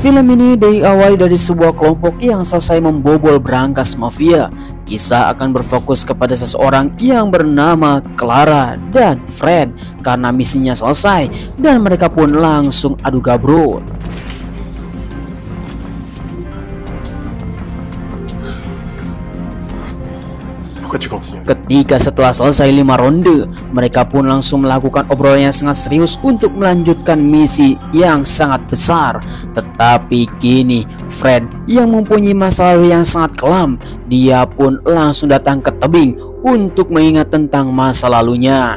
Film ini diawali dari sebuah kelompok yang selesai membobol berangkas mafia. Kisah akan berfokus kepada seseorang yang bernama Clara dan Fred karena misinya selesai dan mereka pun langsung adu gabruk. Ketika setelah selesai 5 ronde, mereka pun langsung melakukan obrolan yang sangat serius untuk melanjutkan misi yang sangat besar. Tetapi kini Fred yang mempunyai masa lalu yang sangat kelam, dia pun langsung datang ke tebing untuk mengingat tentang masa lalunya.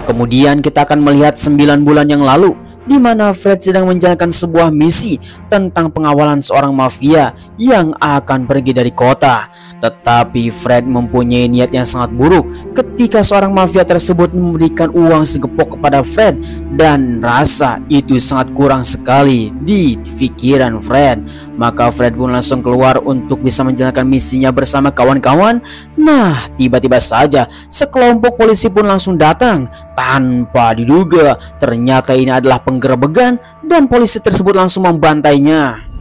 Kemudian kita akan melihat 9 bulan yang lalu, di mana Fred sedang menjalankan sebuah misi tentang pengawalan seorang mafia yang akan pergi dari kota. Tetapi Fred mempunyai niat yang sangat buruk ketika seorang mafia tersebut memberikan uang segepok kepada Fred, dan rasa itu sangat kurang sekali di pikiran Fred. Maka Fred pun langsung keluar untuk bisa menjalankan misinya bersama kawan-kawan. Nah, tiba-tiba saja sekelompok polisi pun langsung datang tanpa diduga. Ternyata ini adalah penggerebekan dan polisi tersebut langsung membantainya.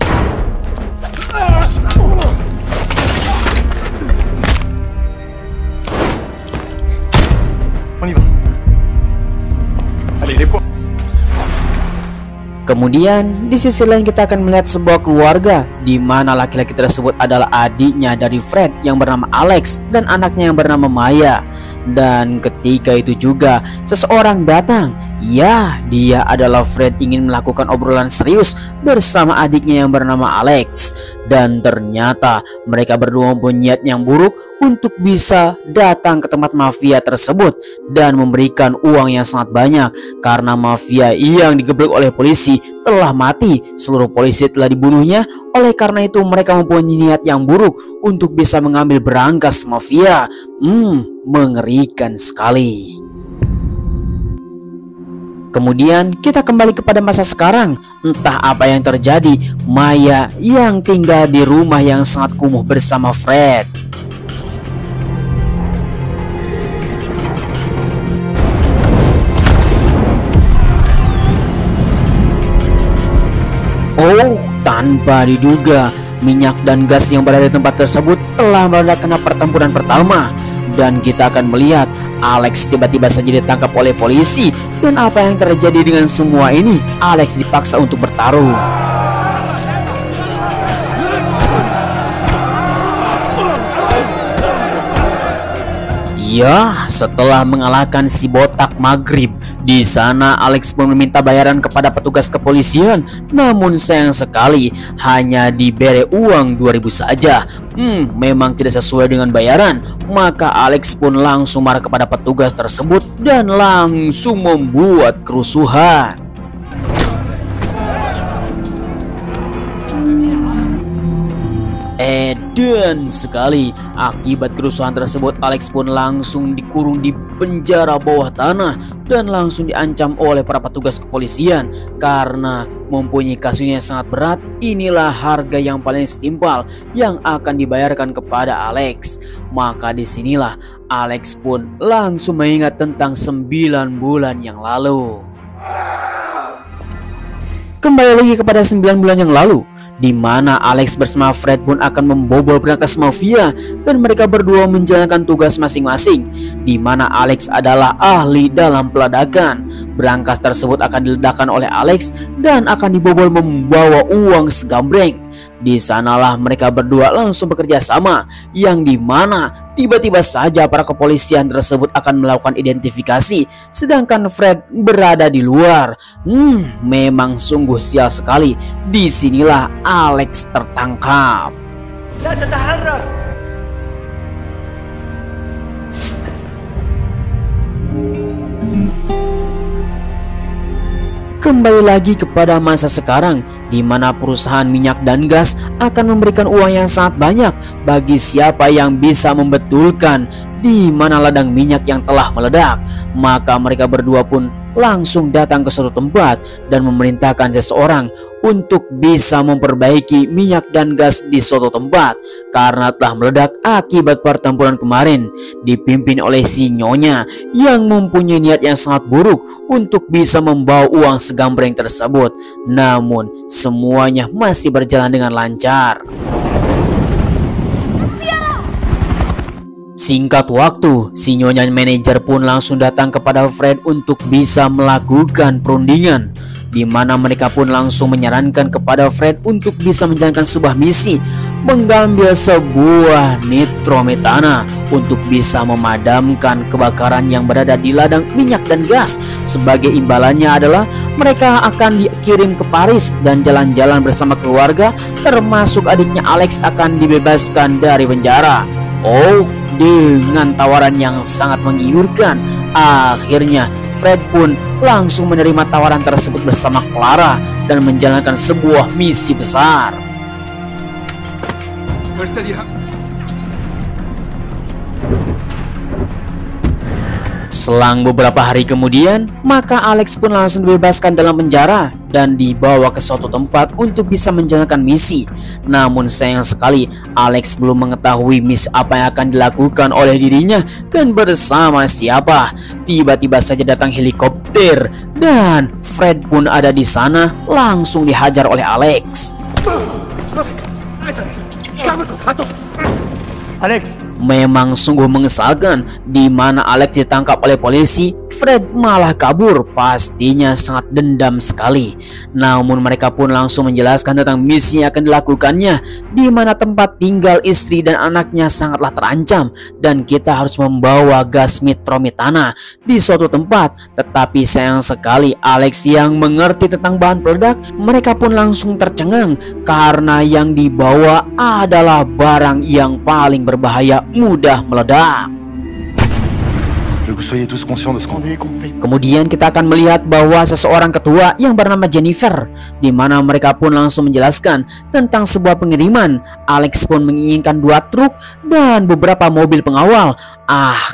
Kemudian di sisi lain kita akan melihat sebuah keluarga di mana laki-laki tersebut adalah adiknya dari Fred yang bernama Alex dan anaknya yang bernama Maya. Dan ketika itu juga seseorang datang. Ya, dia adalah Fred ingin melakukan obrolan serius bersama adiknya yang bernama Alex. Dan ternyata mereka berdua mempunyai niat yang buruk untuk bisa datang ke tempat mafia tersebut dan memberikan uang yang sangat banyak. Karena mafia yang digeblek oleh polisi telah mati, seluruh polisi telah dibunuhnya. Oleh karena itu mereka mempunyai niat yang buruk untuk bisa mengambil berangkas mafia. Mengerikan sekali. Kemudian kita kembali kepada masa sekarang. Entah apa yang terjadi, Maya yang tinggal di rumah yang sangat kumuh bersama Fred. Oh, tanpa diduga, minyak dan gas yang berada di tempat tersebut telah meledak kena pertempuran pertama. Dan kita akan melihat Alex tiba-tiba saja ditangkap oleh polisi. Dan apa yang terjadi dengan semua ini? Alex dipaksa untuk bertarung. Ya, setelah mengalahkan si botak Maghrib, di sana Alex pun meminta bayaran kepada petugas kepolisian. Namun sayang sekali hanya diberi uang 2.000 saja. Memang tidak sesuai dengan bayaran. Maka Alex pun langsung marah kepada petugas tersebut dan langsung membuat kerusuhan. Dan sekali akibat kerusuhan tersebut, Alex pun langsung dikurung di penjara bawah tanah dan langsung diancam oleh para petugas kepolisian karena mempunyai kasusnya yang sangat berat. Inilah harga yang paling setimpal yang akan dibayarkan kepada Alex. Maka disinilah Alex pun langsung mengingat tentang 9 bulan yang lalu. Kembali lagi kepada 9 bulan yang lalu, di mana Alex bersama Fred pun akan membobol berangkas mafia dan mereka berdua menjalankan tugas masing-masing, di mana Alex adalah ahli dalam peledakan. Berangkas tersebut akan diledakkan oleh Alex dan akan dibobol membawa uang segambreng. Di sanalah mereka berdua langsung bekerja sama, yang dimana tiba-tiba saja para kepolisian tersebut akan melakukan identifikasi, sedangkan Fred berada di luar. Memang sungguh sial sekali. Disinilah Alex tertangkap. Kembali lagi kepada masa sekarang, di mana perusahaan minyak dan gas akan memberikan uang yang sangat banyak bagi siapa yang bisa membetulkan di mana ladang minyak yang telah meledak. Maka mereka berdua pun langsung datang ke suatu tempat dan memerintahkan seseorang untuk bisa memperbaiki minyak dan gas di suatu tempat karena telah meledak akibat pertempuran kemarin, dipimpin oleh si Nyonya yang mempunyai niat yang sangat buruk untuk bisa membawa uang segambreng tersebut. Namun semuanya masih berjalan dengan lancar. Singkat waktu, si Nyonya manajer pun langsung datang kepada Fred untuk bisa melakukan perundingan, di mana mereka pun langsung menyarankan kepada Fred untuk bisa menjalankan sebuah misi, mengambil sebuah nitrometana untuk bisa memadamkan kebakaran yang berada di ladang minyak dan gas. Sebagai imbalannya adalah mereka akan dikirim ke Paris dan jalan-jalan bersama keluarga, termasuk adiknya Alex akan dibebaskan dari penjara. Dengan tawaran yang sangat menggiurkan, akhirnya Fred pun langsung menerima tawaran tersebut bersama Clara dan menjalankan sebuah misi besar. Selang beberapa hari kemudian, maka Alex pun langsung dibebaskan dalam penjara dan dibawa ke suatu tempat untuk bisa menjalankan misi. Namun sayang sekali, Alex belum mengetahui misi apa yang akan dilakukan oleh dirinya dan bersama siapa. Tiba-tiba saja datang helikopter dan Fred pun ada di sana, langsung dihajar oleh Alex. Memang sungguh mengesalkan, di mana Alex ditangkap oleh polisi, Fred malah kabur. Pastinya sangat dendam sekali. Namun mereka pun langsung menjelaskan tentang misi yang akan dilakukannya, di mana tempat tinggal istri dan anaknya sangatlah terancam dan kita harus membawa gas nitrometana di suatu tempat. Tetapi sayang sekali, Alex yang mengerti tentang bahan peledak, mereka pun langsung tercengang karena yang dibawa adalah barang yang paling berbahaya, mudah meledak. Kemudian kita akan melihat bahwa seseorang ketua yang bernama Jennifer, di mana mereka pun langsung menjelaskan tentang sebuah pengiriman. Alex pun menginginkan 2 truk dan beberapa mobil pengawal.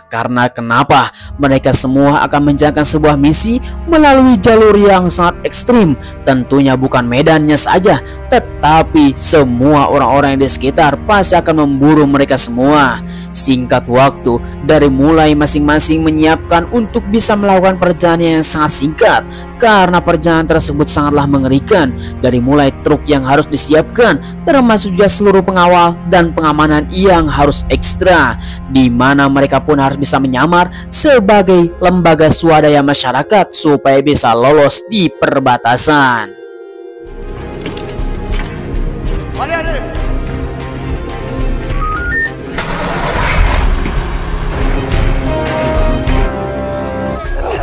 Karena kenapa? Mereka semua akan menjalankan sebuah misi melalui jalur yang sangat ekstrim. Tentunya bukan medannya saja, tetapi semua orang-orang di sekitar pasti akan memburu mereka semua. Singkat waktu, dari mulai masing-masing menyiapkan untuk bisa melakukan perjalanan yang sangat singkat, karena perjalanan tersebut sangatlah mengerikan. Dari mulai truk yang harus disiapkan, termasuk juga seluruh pengawal dan pengamanan yang harus ekstra, di mana mereka pun harus bisa menyamar sebagai lembaga swadaya masyarakat supaya bisa lolos di perbatasan.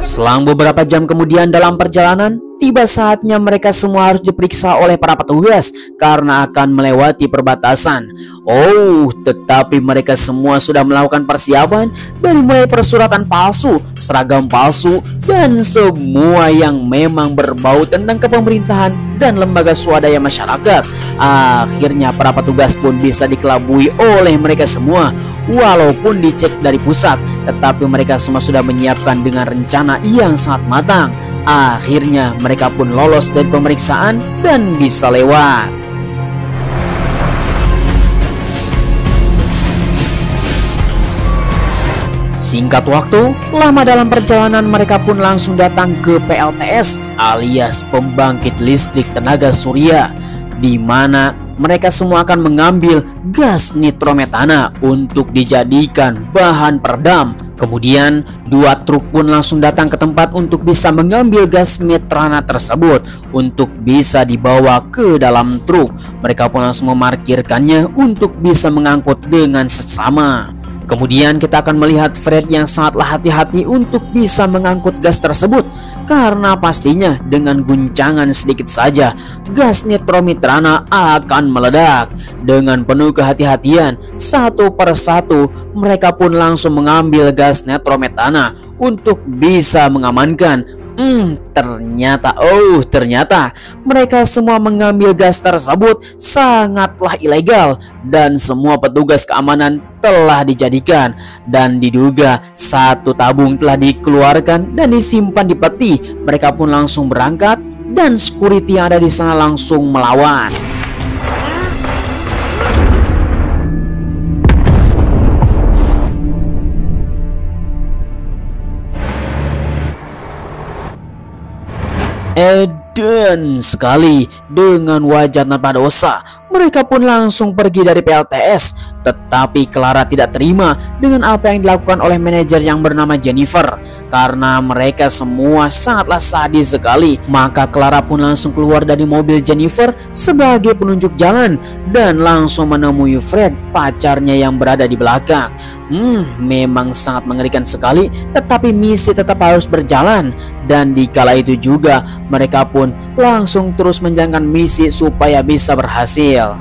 Selang beberapa jam kemudian dalam perjalanan, tiba saatnya mereka semua harus diperiksa oleh para petugas karena akan melewati perbatasan. Tetapi mereka semua sudah melakukan persiapan dari mulai persuratan palsu, seragam palsu, dan semua yang memang berbau tentang kepemerintahan dan lembaga swadaya masyarakat. Akhirnya para petugas pun bisa dikelabui oleh mereka semua. Walaupun dicek dari pusat, tetapi mereka semua sudah menyiapkan dengan rencana yang sangat matang. Akhirnya mereka pun lolos dari pemeriksaan dan bisa lewat. Singkat waktu, lama dalam perjalanan mereka pun langsung datang ke PLTS alias pembangkit listrik tenaga surya, di mana mereka semua akan mengambil gas nitrometana untuk dijadikan bahan peredam. Kemudian 2 truk pun langsung datang ke tempat untuk bisa mengambil gas metrana tersebut untuk bisa dibawa ke dalam truk. Mereka pun langsung memarkirkannya untuk bisa mengangkut dengan sesama. Kemudian kita akan melihat Fred yang sangatlah hati-hati untuk bisa mengangkut gas tersebut, karena pastinya dengan guncangan sedikit saja gas nitrometrana akan meledak. Dengan penuh kehati-hatian, satu persatu mereka pun langsung mengambil gas nitrometana untuk bisa mengamankan. Ternyata mereka semua mengambil gas tersebut sangatlah ilegal, dan semua petugas keamanan telah dijadikan, dan diduga 1 tabung telah dikeluarkan dan disimpan di peti. Mereka pun langsung berangkat dan security yang ada di sana langsung melawan. Dan sekali dengan wajah tanpa dosa, mereka pun langsung pergi dari PLTS. Tetapi Clara tidak terima dengan apa yang dilakukan oleh manajer yang bernama Jennifer, karena mereka semua sangatlah sadis sekali. Maka Clara pun langsung keluar dari mobil Jennifer sebagai penunjuk jalan dan langsung menemui Fred, pacarnya yang berada di belakang. Memang sangat mengerikan sekali, tetapi misi tetap harus berjalan. Dan di kala itu juga mereka pun langsung terus menjalankan misi supaya bisa berhasil.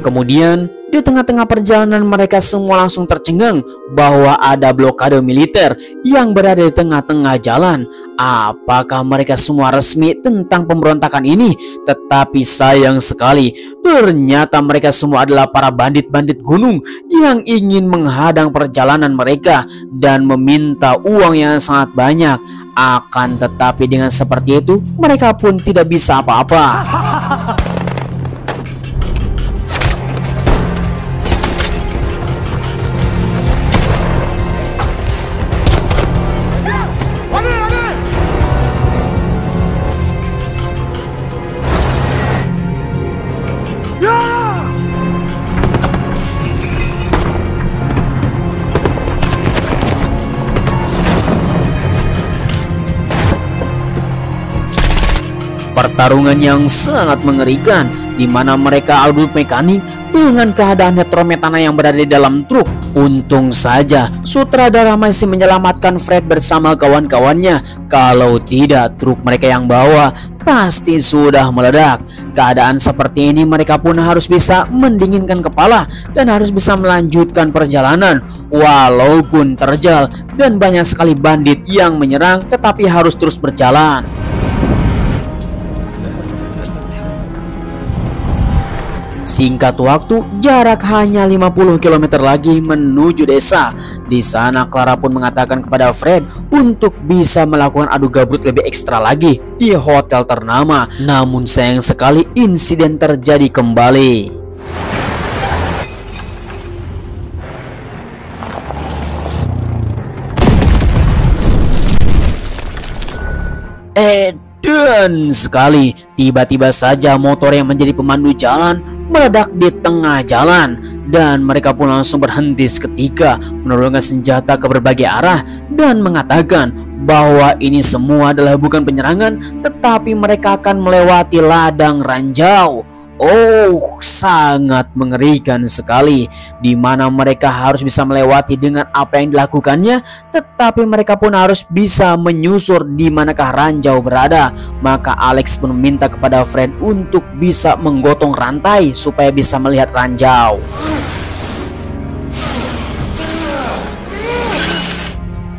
Kemudian di tengah-tengah perjalanan mereka semua langsung tercengang bahwa ada blokade militer yang berada di tengah-tengah jalan. Apakah mereka semua resmi tentang pemberontakan ini? Tetapi sayang sekali, ternyata mereka semua adalah para bandit-bandit gunung yang ingin menghadang perjalanan mereka dan meminta uang yang sangat banyak. Akan tetapi dengan seperti itu, mereka pun tidak bisa apa-apa. Pertarungan yang sangat mengerikan, di mana mereka adu mekanik dengan keadaan nitrometana yang berada di dalam truk. Untung saja sutradara masih menyelamatkan Fred bersama kawan-kawannya. Kalau tidak, truk mereka yang bawa pasti sudah meledak. Keadaan seperti ini mereka pun harus bisa mendinginkan kepala dan harus bisa melanjutkan perjalanan walaupun terjal dan banyak sekali bandit yang menyerang, tetapi harus terus berjalan. Singkat waktu, jarak hanya 50 km lagi menuju desa. Di sana Clara pun mengatakan kepada Fred untuk bisa melakukan adu gabrut lebih ekstra lagi di hotel ternama. Namun sayang sekali insiden terjadi kembali. Dan sekali tiba-tiba saja motor yang menjadi pemandu jalan meledak di tengah jalan, dan mereka pun langsung berhenti seketika, menurunkan senjata ke berbagai arah dan mengatakan bahwa ini semua adalah bukan penyerangan, tetapi mereka akan melewati ladang ranjau. Sangat mengerikan sekali, di mana mereka harus bisa melewati dengan apa yang dilakukannya, tetapi mereka pun harus bisa menyusur di manakah ranjau berada. Maka Alex pun meminta kepada Fred untuk bisa menggotong rantai supaya bisa melihat ranjau.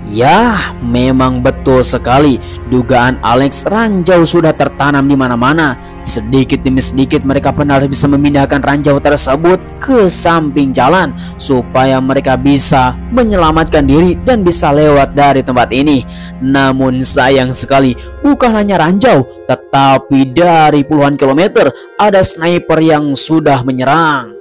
Ya, memang betul sekali. Dugaan Alex, ranjau sudah tertanam di mana-mana. Sedikit demi sedikit mereka pun harus bisa memindahkan ranjau tersebut ke samping jalan supaya mereka bisa menyelamatkan diri dan bisa lewat dari tempat ini. Namun sayang sekali, bukan hanya ranjau, tetapi dari puluhan kilometer ada sniper yang sudah menyerang.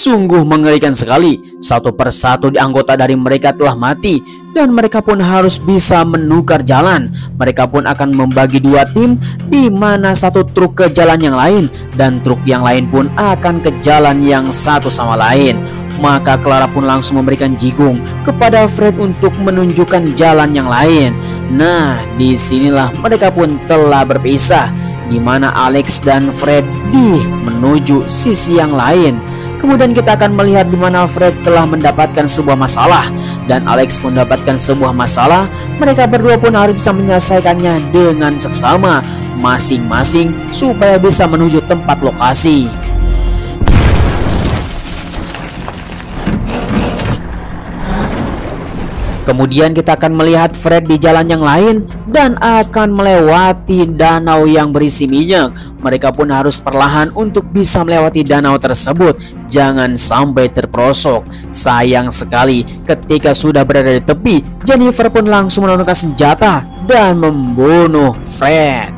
Sungguh mengerikan sekali, satu persatu di anggota dari mereka telah mati dan mereka pun harus bisa menukar jalan. Mereka pun akan membagi dua tim, di mana satu truk ke jalan yang lain dan truk yang lain pun akan ke jalan yang satu sama lain. Maka Clara pun langsung memberikan jigong kepada Fred untuk menunjukkan jalan yang lain. Nah, disinilah mereka pun telah berpisah, di mana Alex dan Fred menuju sisi yang lain. Kemudian kita akan melihat di mana Fred telah mendapatkan sebuah masalah dan Alex mendapatkan sebuah masalah. Mereka berdua pun harus bisa menyelesaikannya dengan seksama masing-masing supaya bisa menuju tempat lokasi. Kemudian kita akan melihat Fred di jalan yang lain dan akan melewati danau yang berisi minyak. Mereka pun harus perlahan untuk bisa melewati danau tersebut, jangan sampai terperosok. Sayang sekali, ketika sudah berada di tepi, Jennifer pun langsung menurunkan senjata dan membunuh Fred.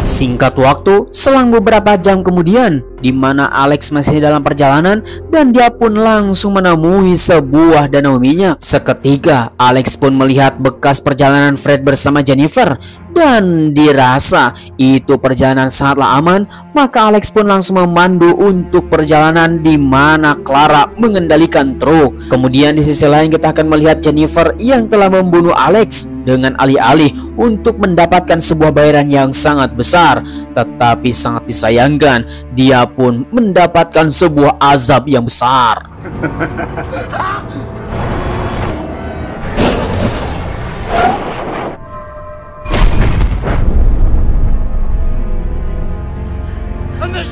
Singkat waktu, selang beberapa jam kemudian, di mana Alex masih dalam perjalanan dan dia pun langsung menemui sebuah danau minyak. Seketika, Alex pun melihat bekas perjalanan Fred bersama Jennifer dan dirasa itu perjalanan sangatlah aman. Maka Alex pun langsung memandu untuk perjalanan di mana Clara mengendalikan truk. Kemudian di sisi lain kita akan melihat Jennifer yang telah membunuh Alex dengan alih-alih untuk mendapatkan sebuah bayaran yang sangat besar. Tetapi sangat disayangkan, dia pun mendapatkan sebuah azab yang besar.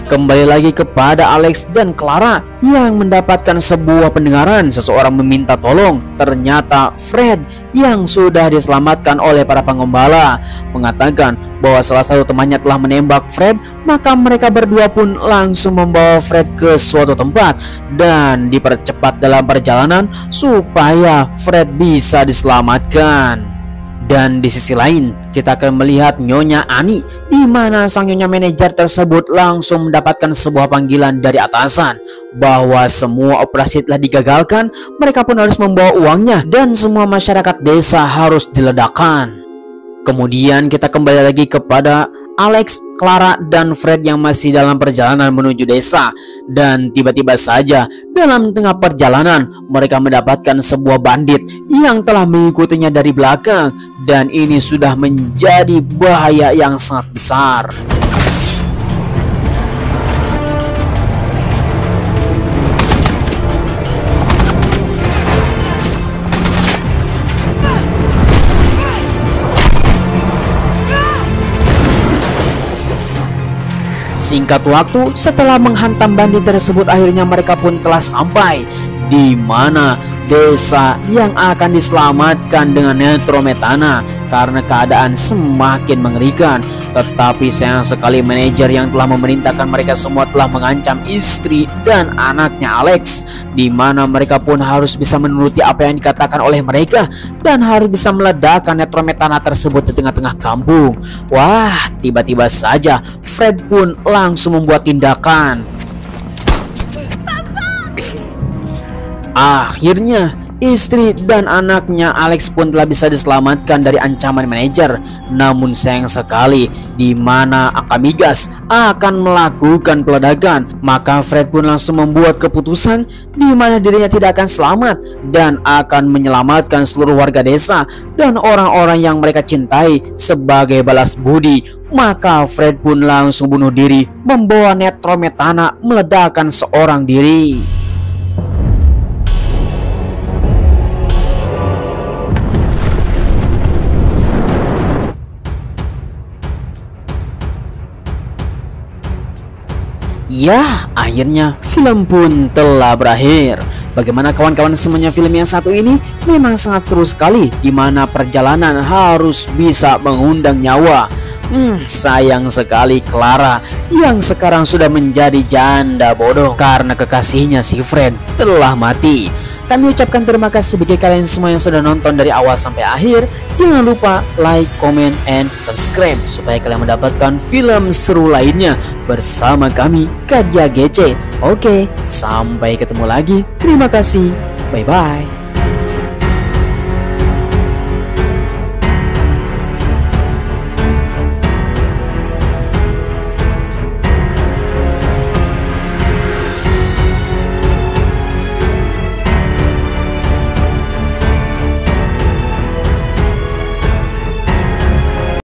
Kembali lagi kepada Alex dan Clara yang mendapatkan sebuah pendengaran seseorang meminta tolong. Ternyata Fred yang sudah diselamatkan oleh para pengembala mengatakan bahwa salah satu temannya telah menembak Fred. Maka mereka berdua pun langsung membawa Fred ke suatu tempat dan dipercepat dalam perjalanan supaya Fred bisa diselamatkan. Dan di sisi lain kita akan melihat Nyonya Ani, di mana sang nyonya manajer tersebut langsung mendapatkan sebuah panggilan dari atasan bahwa semua operasi telah digagalkan. Mereka pun harus membawa uangnya dan semua masyarakat desa harus diledakkan. Kemudian kita kembali lagi kepada Alex, Clara, dan Fred yang masih dalam perjalanan menuju desa. Dan tiba-tiba saja dalam tengah perjalanan mereka mendapatkan sebuah bandit yang telah mengikutinya dari belakang. Dan ini sudah menjadi bahaya yang sangat besar. Singkat waktu, setelah menghantam bandit tersebut, akhirnya mereka pun telah sampai di mana desa yang akan diselamatkan dengan nitrometana karena keadaan semakin mengerikan. Tetapi sayang sekali manajer yang telah memerintahkan mereka semua telah mengancam istri dan anaknya Alex, di mana mereka pun harus bisa menuruti apa yang dikatakan oleh mereka dan harus bisa meledakkan nitrometana tersebut di tengah-tengah kampung. Wah, tiba-tiba saja Fred pun langsung membuat tindakan. Akhirnya istri dan anaknya Alex pun telah bisa diselamatkan dari ancaman manajer. Namun sayang sekali, di mana Akamigas akan melakukan peledakan, maka Fred pun langsung membuat keputusan di mana dirinya tidak akan selamat dan akan menyelamatkan seluruh warga desa dan orang-orang yang mereka cintai sebagai balas budi. Maka Fred pun langsung bunuh diri, membawa nitrometana meledakkan seorang diri. Ya, akhirnya film pun telah berakhir. Bagaimana kawan-kawan semuanya, film yang satu ini memang sangat seru sekali, di mana perjalanan harus bisa mengundang nyawa. Sayang sekali Clara yang sekarang sudah menjadi janda bodoh karena kekasihnya si Fred telah mati. Kami ucapkan terima kasih bagi kalian semua yang sudah nonton dari awal sampai akhir. Jangan lupa like, comment, and subscribe supaya kalian mendapatkan film seru lainnya bersama kami, Kadia GC. Oke, sampai ketemu lagi. Terima kasih. Bye-bye.